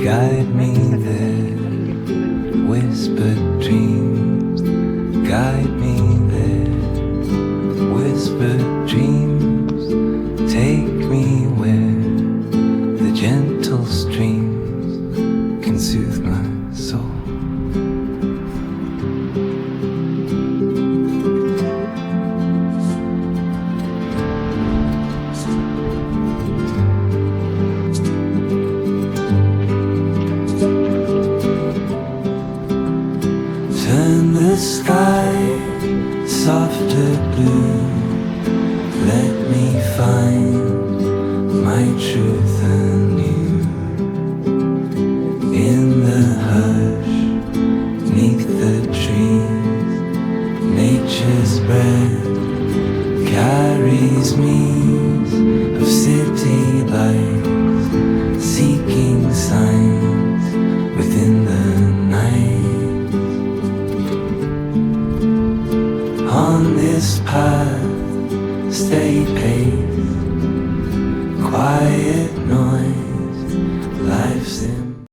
Guide me there, whispered dreams. Guide me there, whispered dreams. Take me where the gentle streams can soothe my soul. Turn the sky softer blue. Let me find my truth anew. In the hush, 'neath the trees, nature's breath carries means of city lights, seeking signs within the night. On this path, stay pace, quiet.